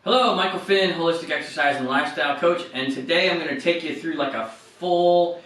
Hello, Michael Finn, Holistic Exercise and Lifestyle Coach, and today I'm going to take you through like a full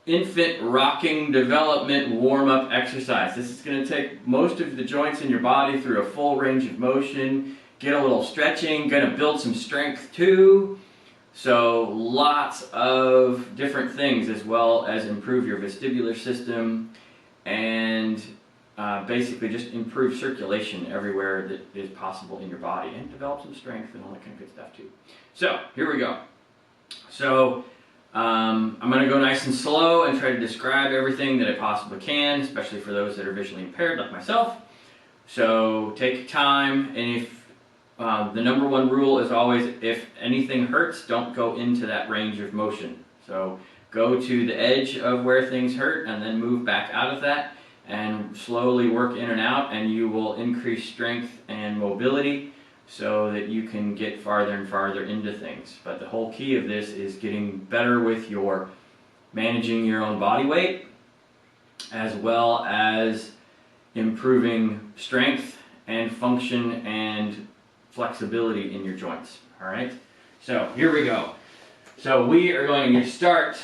infant rocking development warm-up exercise. This is going to take most of the joints in your body through a full range of motion, get a little stretching, going to build some strength too, so lots of different things as well as improve your vestibular system and basically just improve circulation everywhere that is possible in your body and develop some strength and all that kind of good stuff too. So here we go. So I'm going to go nice and slow and try to describe everything that I possibly can, especially for those that are visually impaired like myself. So take your time, and if the number one rule is always, if anything hurts, don't go into that range of motion. So go to the edge of where things hurt and then move back out of that and slowly work in and out, and you will increase strength and mobility so that you can get farther and farther into things. But the whole key of this is getting better with your managing your own body weight, as well as improving strength and function and flexibility in your joints. All right, so here we go. So we are going to start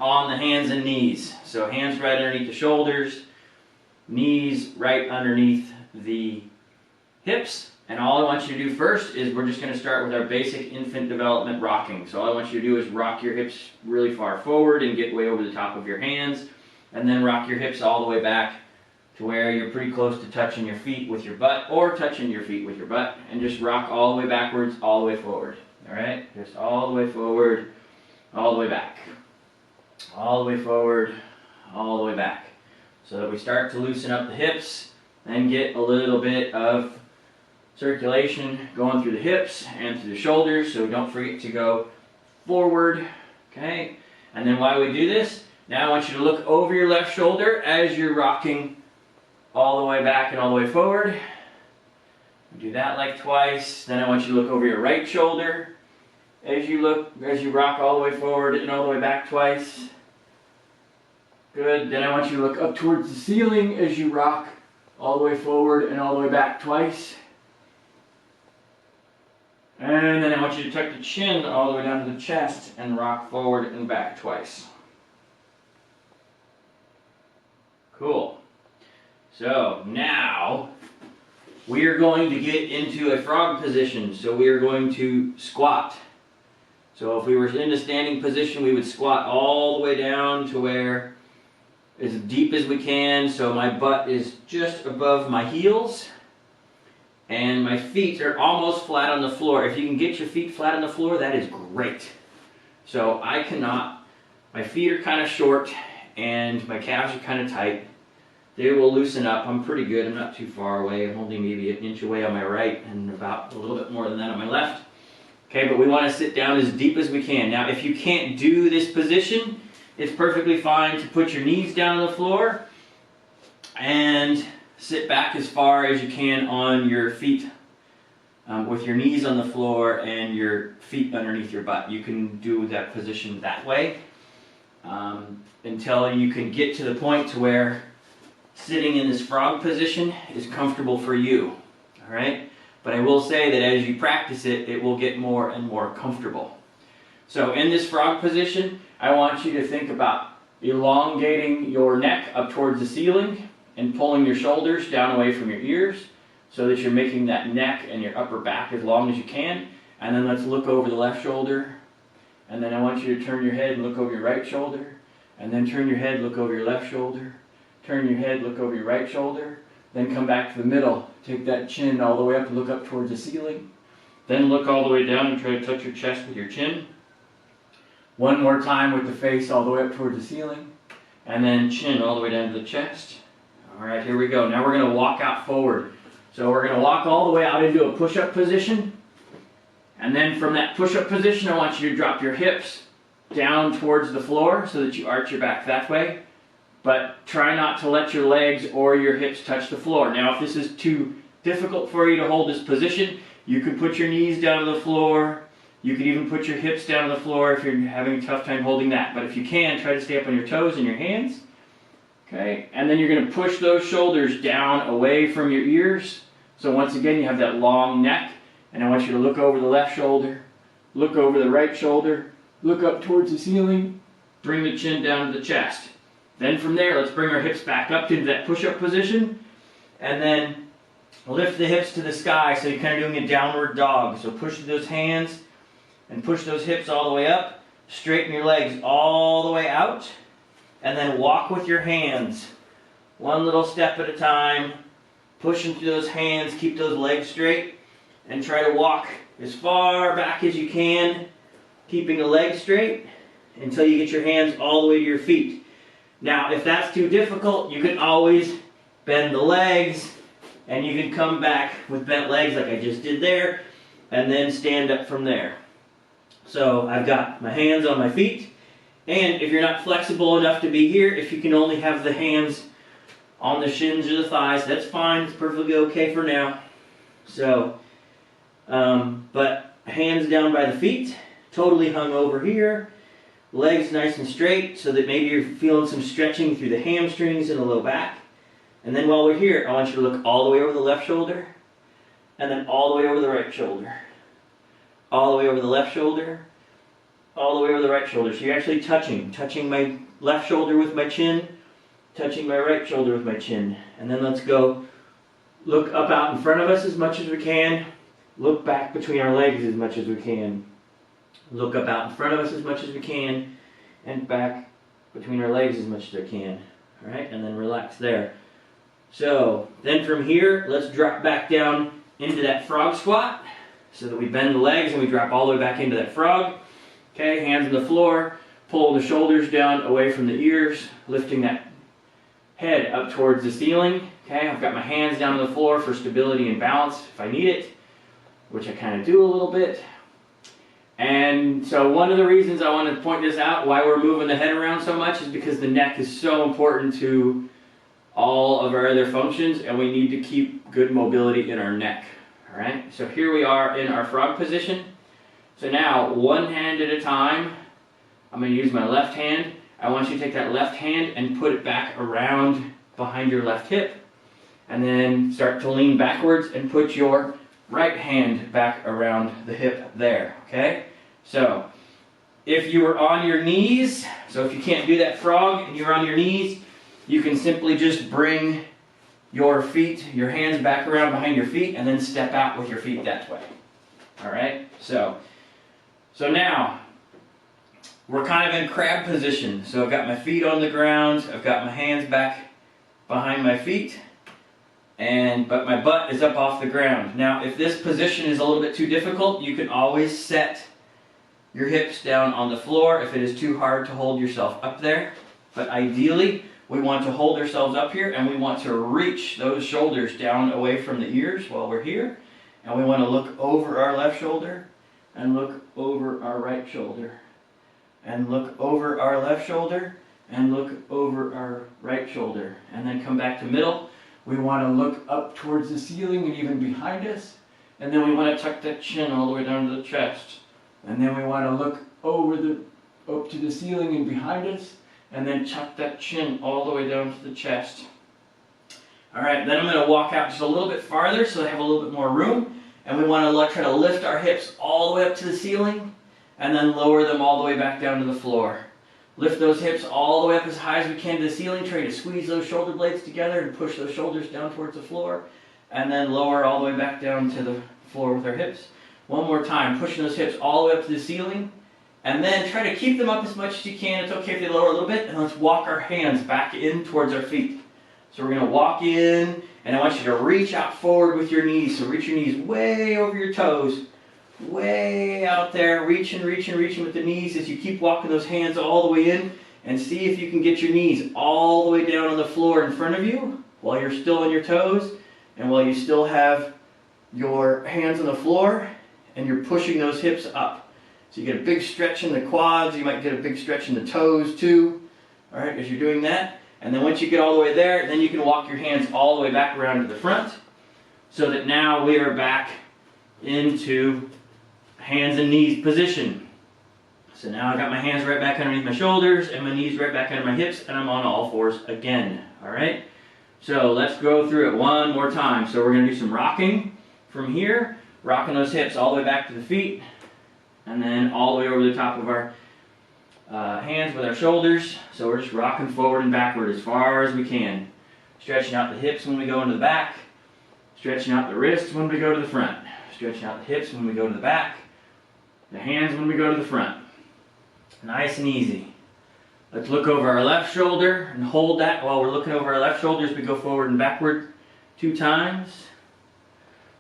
on the hands and knees. So hands right underneath the shoulders, knees right underneath the hips. And all I want you to do first is we're just going to start with our basic infant development rocking. So all I want you to do is rock your hips really far forward and get way over the top of your hands. And then rock your hips all the way back to where you're pretty close to touching your feet with your butt, or touching your feet with your butt. And just rock all the way backwards, all the way forward. All right? Just all the way forward, all the way back. All the way forward, all the way back. So that we start to loosen up the hips and get a little bit of circulation going through the hips and through the shoulders. So don't forget to go forward, okay? And then while we do this, now I want you to look over your left shoulder as you're rocking all the way back and all the way forward. Do that like twice. Then I want you to look over your right shoulder as you rock all the way forward and all the way back twice. Good. Then I want you to look up towards the ceiling as you rock all the way forward and all the way back twice. And then I want you to tuck the chin all the way down to the chest and rock forward and back twice. Cool. So now we are going to get into a frog position. So we are going to squat. So if we were in a standing position, we would squat all the way down to where, as deep as we can, so my butt is just above my heels and my feet are almost flat on the floor. If you can get your feet flat on the floor, that is great. So I cannot. My feet are kind of short and my calves are kind of tight. They will loosen up. I'm pretty good. I'm not too far away. I'm only maybe an inch away on my right and about a little bit more than that on my left. Okay, but we want to sit down as deep as we can. Now, if you can't do this position, it's perfectly fine to put your knees down on the floor and sit back as far as you can on your feet, with your knees on the floor and your feet underneath your butt. You can do that position that way until you can get to the point to where sitting in this frog position is comfortable for you. All right? But I will say that as you practice it, it will get more and more comfortable. So in this frog position, I want you to think about elongating your neck up towards the ceiling and pulling your shoulders down away from your ears so that you're making that neck and your upper back as long as you can. And then let's look over the left shoulder. And then I want you to turn your head and look over your right shoulder. And then turn your head, look over your left shoulder. Turn your head, look over your right shoulder. Then come back to the middle. Take that chin all the way up and look up towards the ceiling. Then look all the way down and try to touch your chest with your chin. One more time with the face all the way up towards the ceiling. And then chin all the way down to the chest. All right, here we go. Now we're going to walk out forward. So we're going to walk all the way out into a push-up position. And then from that push-up position, I want you to drop your hips down towards the floor so that you arch your back that way. But try not to let your legs or your hips touch the floor. Now, if this is too difficult for you to hold this position, you can put your knees down to the floor. You could even put your hips down to the floor if you're having a tough time holding that. But if you can, try to stay up on your toes and your hands. Okay, and then you're going to push those shoulders down away from your ears. So once again, you have that long neck And I want you to look over the left shoulder, look over the right shoulder, look up towards the ceiling, bring the chin down to the chest. Then from there, let's bring our hips back up into that push-up position, and then lift the hips to the sky, so you're kind of doing a downward dog. So push those hands and push those hips all the way up, straighten your legs all the way out, and then walk with your hands. One little step at a time, pushing through those hands, keep those legs straight, and try to walk as far back as you can, keeping the legs straight until you get your hands all the way to your feet. Now, if that's too difficult, you can always bend the legs, and you can come back with bent legs like I just did there, and then stand up from there. So I've got my hands on my feet, and if you're not flexible enough to be here, if you can only have the hands on the shins or the thighs, that's fine. It's perfectly okay for now. So, but hands down by the feet, totally hung over here. Legs nice and straight, so that maybe you're feeling some stretching through the hamstrings and the low back. And then while we're here, I want you to look all the way over the left shoulder, and then all the way over the right shoulder. All the way over the left shoulder, all the way over the right shoulder. So you're actually touching my left shoulder with my chin, touching my right shoulder with my chin. And then let's go look up out in front of us as much as we can. Look back between our legs as much as we can. Look up out in front of us as much as we can, and back between our legs as much as I can. All right, and then relax there. So then from here, let's drop back down into that frog squat, so that we bend the legs and we drop all the way back into that frog. Okay, hands on the floor, pulling the shoulders down away from the ears, lifting that head up towards the ceiling. Okay, I've got my hands down on the floor for stability and balance if I need it, which I kind of do a little bit. And so one of the reasons I want to point this out, why we're moving the head around so much, is because the neck is so important to all of our other functions, and we need to keep good mobility in our neck. All right, so here we are in our frog position. So now, one hand at a time, I'm going to use my left hand. I want you to take that left hand and put it back around behind your left hip, and then start to lean backwards and put your right hand back around the hip there, okay? So, if you were on your knees, so if you can't do that frog and you're on your knees, you can simply just bring your feet, your hands back around behind your feet, and then step out with your feet that way. All right? So now, we're kind of in crab position. So I've got my feet on the ground, I've got my hands back behind my feet, but my butt is up off the ground. Now, if this position is a little bit too difficult, you can always set your hips down on the floor if it is too hard to hold yourself up there. But ideally, we want to hold ourselves up here, and we want to reach those shoulders down away from the ears while we're here. And we want to look over our left shoulder, and look over our right shoulder, and look over our left shoulder, and look over our right shoulder. And then come back to middle. We want to look up towards the ceiling and even behind us. And then we want to tuck that chin all the way down to the chest. And then we want to look up to the ceiling and behind us. And then tuck that chin all the way down to the chest. Alright, then I'm going to walk out just a little bit farther so I have a little bit more room. And we want to try to lift our hips all the way up to the ceiling, and then lower them all the way back down to the floor. Lift those hips all the way up as high as we can to the ceiling, try to squeeze those shoulder blades together and push those shoulders down towards the floor, and then lower all the way back down to the floor with our hips. One more time, pushing those hips all the way up to the ceiling, and then try to keep them up as much as you can. It's okay if they lower a little bit, and let's walk our hands back in towards our feet. So we're going to walk in, and I want you to reach out forward with your knees. So reach your knees way over your toes, way out there, reaching with the knees as you keep walking those hands all the way in, and see if you can get your knees all the way down on the floor in front of you while you're still on your toes, and while you still have your hands on the floor, and you're pushing those hips up. So you get a big stretch in the quads, you might get a big stretch in the toes too, all right, as you're doing that. And then once you get all the way there, then you can walk your hands all the way back around to the front, so that now we are back into hands and knees position. So now I got my hands right back underneath my shoulders and my knees right back under my hips, and I'm on all fours again. All right? So let's go through it one more time. So we're going to do some rocking from here. rocking those hips all the way back to the feet, and then all the way over the top of our hands with our shoulders. So we're just rocking forward and backward as far as we can. Stretching out the hips when we go into the back, stretching out the wrists when we go to the front, stretching out the hips when we go to the back, the hands when we go to the front. Nice and easy. Let's look over our left shoulder and hold that while we're looking over our left shoulder as we go forward and backward 2 times.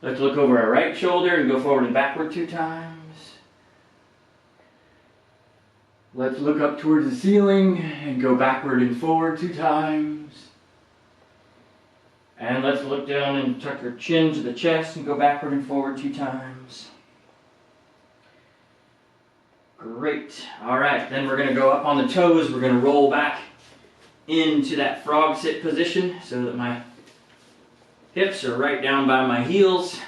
Let's look over our right shoulder and go forward and backward 2 times. Let's look up towards the ceiling and go backward and forward 2 times. And let's look down and tuck our chin to the chest and go backward and forward 2 times. Great. Alright, then we're going to go up on the toes. We're going to roll back into that frog sit position so that my hips are right down by my heels.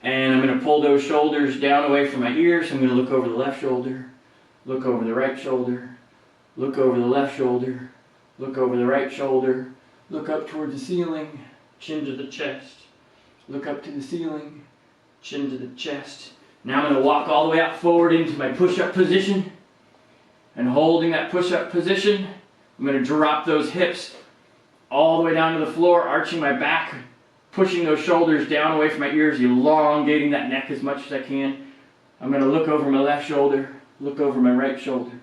And I'm going to pull those shoulders down away from my ears. I'm going to look over the left shoulder, look over the right shoulder, look over the left shoulder, look over the right shoulder, look up towards the ceiling, chin to the chest, look up to the ceiling, chin to the chest. Now I'm going to walk all the way out forward into my push-up position, and holding that push-up position, I'm going to drop those hips all the way down to the floor, arching my back, pushing those shoulders down away from my ears, elongating that neck as much as I can. I'm going to look over my left shoulder, look over my right shoulder,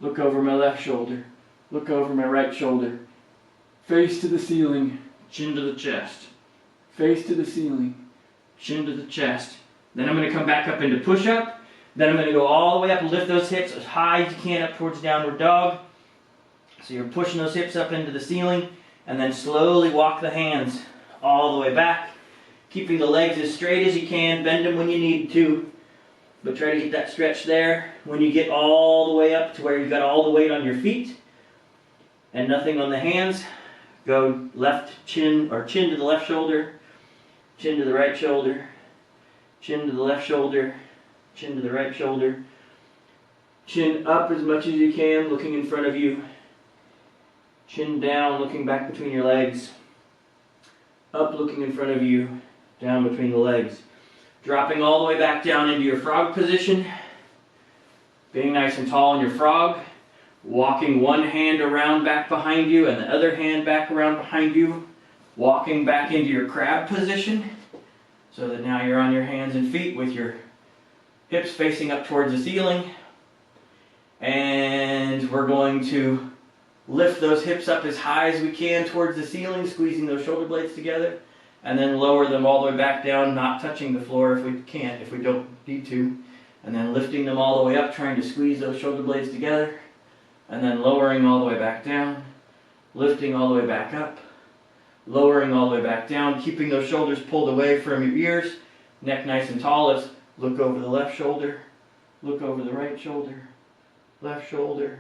look over my left shoulder, look over my right shoulder, face to the ceiling, chin to the chest, face to the ceiling, chin to the chest. Then I'm going to come back up into push-up. Then I'm going to go all the way up and lift those hips as high as you can up towards downward dog. So you're pushing those hips up into the ceiling, and then slowly walk the hands all the way back, keeping the legs as straight as you can. Bend them when you need to, but try to get that stretch there. When you get all the way up to where you've got all the weight on your feet and nothing on the hands, go left chin or chin to the left shoulder, chin to the right shoulder, chin to the left shoulder, chin to the right shoulder, chin up as much as you can, looking in front of you, chin down, looking back between your legs, up looking in front of you, down between the legs. Dropping all the way back down into your frog position, being nice and tall in your frog, walking one hand around back behind you and the other hand back around behind you, walking back into your crab position, so that now you're on your hands and feet with your hips facing up towards the ceiling. And we're going to lift those hips up as high as we can towards the ceiling, squeezing those shoulder blades together, and then lower them all the way back down, not touching the floor if we can't, if we don't need to, and then lifting them all the way up, trying to squeeze those shoulder blades together, and then lowering all the way back down, lifting all the way back up, lowering all the way back down, keeping those shoulders pulled away from your ears, neck nice and tall. Let's look over the left shoulder, look over the right shoulder, left shoulder,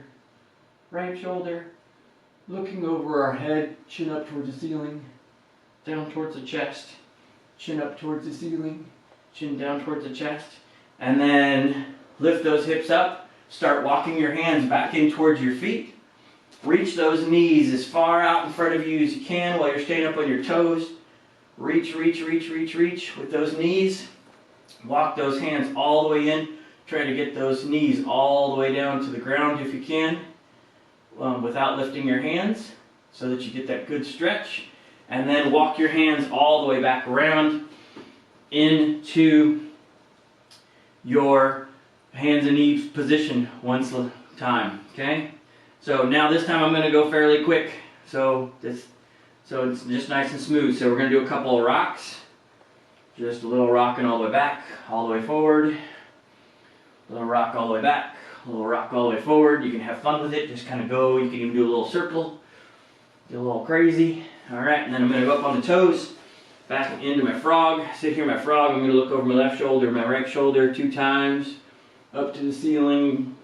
right shoulder, looking over our head, chin up towards the ceiling, down towards the chest, chin up towards the ceiling, chin down towards the chest, and then lift those hips up, start walking your hands back in towards your feet. Reach those knees as far out in front of you as you can while you're staying up on your toes. Reach, reach, reach, reach, reach with those knees. Walk those hands all the way in. Try to get those knees all the way down to the ground if you can, without lifting your hands, so that you get that good stretch. And then walk your hands all the way back around into your hands and knees position one time. Okay? So now this time I'm going to go fairly quick, so it's just nice and smooth. So we're going to do a couple of rocks, just a little rocking all the way back, all the way forward, a little rock all the way back, a little rock all the way forward. You can have fun with it, just kind of go. You can even do a little circle, get a little crazy. All right, and then I'm going to go up on the toes, back into my frog, sit here in my frog. I'm going to look over my left shoulder, my right shoulder 2 times, up to the ceiling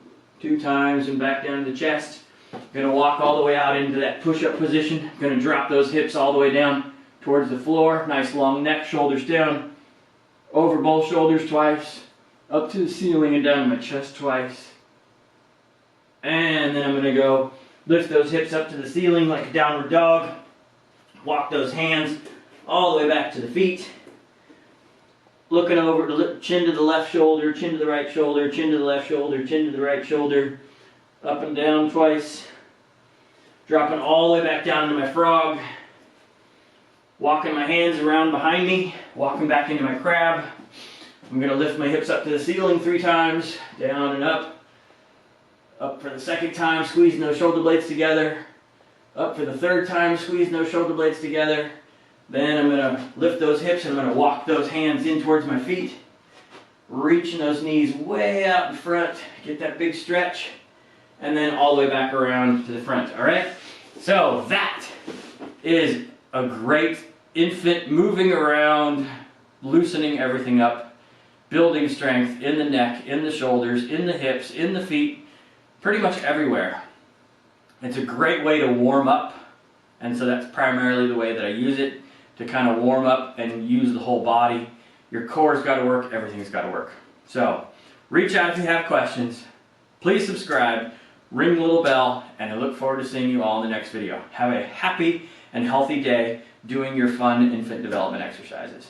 2 times, and back down to the chest. Going to walk all the way out into that push-up position. Going to drop those hips all the way down towards the floor. Nice long neck, shoulders down. Over both shoulders twice. Up to the ceiling and down to my chest twice. And then I'm going to go lift those hips up to the ceiling like a downward dog. Walk those hands all the way back to the feet. looking over, chin to the left shoulder, chin to the right shoulder, chin to the left shoulder, chin to the right shoulder, up and down twice, dropping all the way back down into my frog, walking my hands around behind me, walking back into my crab. I'm going to lift my hips up to the ceiling 3 times, down and up for the second time, squeezing those shoulder blades together, up for the third time, squeezing those shoulder blades together. Then I'm going to lift those hips and I'm going to walk those hands in towards my feet, reaching those knees way out in front, get that big stretch, and then all the way back around to the front, all right? So that is a great infant moving around, loosening everything up, building strength in the neck, in the shoulders, in the hips, in the feet, pretty much everywhere. It's a great way to warm up, and so that's primarily the way that I use it, to kind of warm up and use the whole body. Your core's got to work, everything's got to work. So reach out if you have questions. Please subscribe, ring the little bell, and I look forward to seeing you all in the next video. Have a happy and healthy day doing your fun infant development exercises.